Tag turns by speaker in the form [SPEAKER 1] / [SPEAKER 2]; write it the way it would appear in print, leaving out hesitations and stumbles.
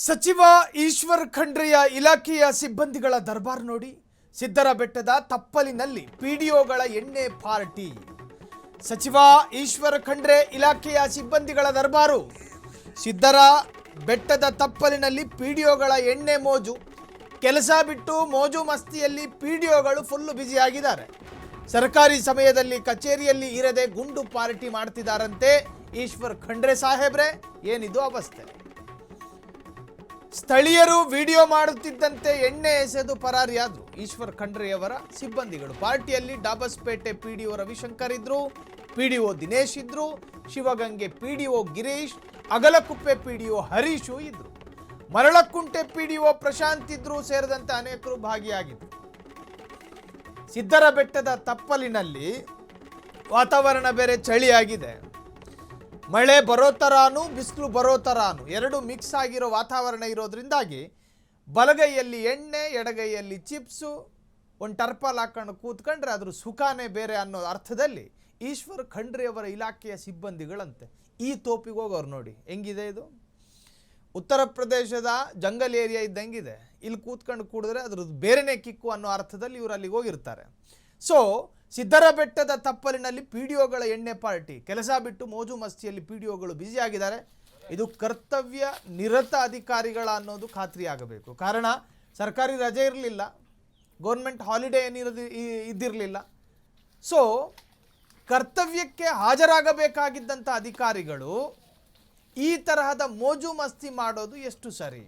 [SPEAKER 1] ಸಚಿವ ಈಶ್ವರ್ ಖಂಡ್ರೆಯ ಇಲಾಖೆಯ ಸಿಬ್ಬಂದಿಗಳ ದರ್ಬಾರ್ ನೋಡಿ. ಸಿದ್ದರ ಬೆಟ್ಟದ ತಪ್ಪಲಿನಲ್ಲಿ ಪಿಡಿಒಗಳ ಎಣ್ಣೆ ಪಾರ್ಟಿ. ಸಚಿವ ಈಶ್ವರ್ ಖಂಡ್ರೆ ಇಲಾಖೆಯ ಸಿಬ್ಬಂದಿಗಳ ದರ್ಬಾರು. ಸಿದ್ದರ ಬೆಟ್ಟದ ತಪ್ಪಲಿನಲ್ಲಿ ಪಿಡಿಒಗಳ ಎಣ್ಣೆ ಮೋಜು. ಕೆಲಸ ಬಿಟ್ಟು ಮೋಜು ಮಸ್ತಿಯಲ್ಲಿ ಪಿಡಿಒಗಳು ಫುಲ್ಲು ಬ್ಯುಸಿಯಾಗಿದ್ದಾರೆ. ಸರ್ಕಾರಿ ಸಮಯದಲ್ಲಿ ಕಚೇರಿಯಲ್ಲಿ ಇರದೆ ಗುಂಡು ಪಾರ್ಟಿ ಮಾಡ್ತಿದ್ದಾರಂತೆ ಈಶ್ವರ್ ಖಂಡ್ರೆ ಸಾಹೇಬ್ರೆ. ಏನಿದು ಅವಸ್ಥೆ? ಸ್ಥಳೀಯರು ವಿಡಿಯೋ ಮಾಡುತ್ತಿದ್ದಂತೆ ಎಣ್ಣೆ ಎಸೆದು ಪರಾರಿಯಾದರು ಈಶ್ವರ್ ಖಂಡ್ರೆಯವರ ಸಿಬ್ಬಂದಿಗಳು. ಪಾರ್ಟಿಯಲ್ಲಿ ಡಾಬಸ್ಪೇಟೆ ಪಿಡಿಒ ರವಿಶಂಕರ್ ಇದ್ರು, ಪಿಡಿಒ ದಿನೇಶ್ ಇದ್ರು, ಶಿವಗಂಗೆ ಪಿಡಿಒ ಗಿರೀಶ್, ಅಗಲಕುಪ್ಪೆ ಪಿಡಿಒ ಹರೀಶು ಇದ್ರು, ಮರಳಕುಂಟೆ ಪಿಡಿಒ ಪ್ರಶಾಂತ್ ಇದ್ರು ಸೇರಿದಂತೆ ಅನೇಕರು ಭಾಗಿಯಾಗಿದ್ದರು. ಸಿದ್ದರ ಬೆಟ್ಟದ ತಪ್ಪಲಿನಲ್ಲಿ ವಾತಾವರಣ ಬೇರೆ ಚಳಿಯಾಗಿದೆ. ಮಳೆ ಬರೋ ಥರಾನು ಬಿಸಿಲು ಬರೋ ಥರಾನು ಎರಡು ಮಿಕ್ಸ್ ಆಗಿರೋ ವಾತಾವರಣ ಇರೋದ್ರಿಂದಾಗಿ ಬಲಗೈಯಲ್ಲಿ ಎಣ್ಣೆ, ಎಡಗೈಯಲ್ಲಿ ಚಿಪ್ಸು, ಒಂದು ಟರ್ಪಲ್ ಹಾಕೊಂಡು ಕೂತ್ಕೊಂಡ್ರೆ ಅದ್ರ ಸುಖಾನೇ ಬೇರೆ ಅನ್ನೋ ಅರ್ಥದಲ್ಲಿ ಈಶ್ವರ್ ಖಂಡ್ರೆಯವರ ಇಲಾಖೆಯ ಸಿಬ್ಬಂದಿಗಳಂತೆ ಈ ತೋಪಿಗೆ ಹೋಗೋರು. ನೋಡಿ ಹೆಂಗಿದೆ ಇದು. ಉತ್ತರ ಪ್ರದೇಶದ ಜಂಗಲ್ ಏರಿಯಾ ಇದ್ದಂಗಿದೆ. ಇಲ್ಲಿ ಕೂತ್ಕೊಂಡು ಕೂಡಿದ್ರೆ ಅದ್ರದ್ದು ಬೇರೆನೇ ಕಿಕ್ಕು ಅನ್ನೋ ಅರ್ಥದಲ್ಲಿ ಇವರು ಅಲ್ಲಿಗೆ ಹೋಗಿರ್ತಾರೆ. ಸೊ ಸಿದ್ದರ ಬೆಟ್ಟದ ತಪ್ಪಲಿನಲ್ಲಿ ಪಿಡಿಒಗಳ ಎಣ್ಣೆ ಪಾರ್ಟಿ. ಕೆಲಸ ಬಿಟ್ಟು ಮೋಜು ಮಸ್ತಿಯಲ್ಲಿ ಪಿಡಿಒಗಳು ಬ್ಯುಸಿಯಾಗಿದ್ದಾರೆ. ಇದು ಕರ್ತವ್ಯ ನಿರತ ಅಧಿಕಾರಿಗಳ ಅನ್ನೋದು ಖಾತ್ರಿ ಆಗಬೇಕು. ಕಾರಣ ಸರ್ಕಾರಿ ರಜೆ ಇರಲಿಲ್ಲ, ಗೌರ್ಮೆಂಟ್ ಹಾಲಿಡೇ ಇದ್ದಿರಲಿಲ್ಲ. ಸೊ ಕರ್ತವ್ಯಕ್ಕೆ ಹಾಜರಾಗಬೇಕಾಗಿದ್ದಂಥ ಅಧಿಕಾರಿಗಳು ಈ ತರಹದ ಮೋಜು ಮಸ್ತಿ ಮಾಡೋದು ಎಷ್ಟು ಸರಿ?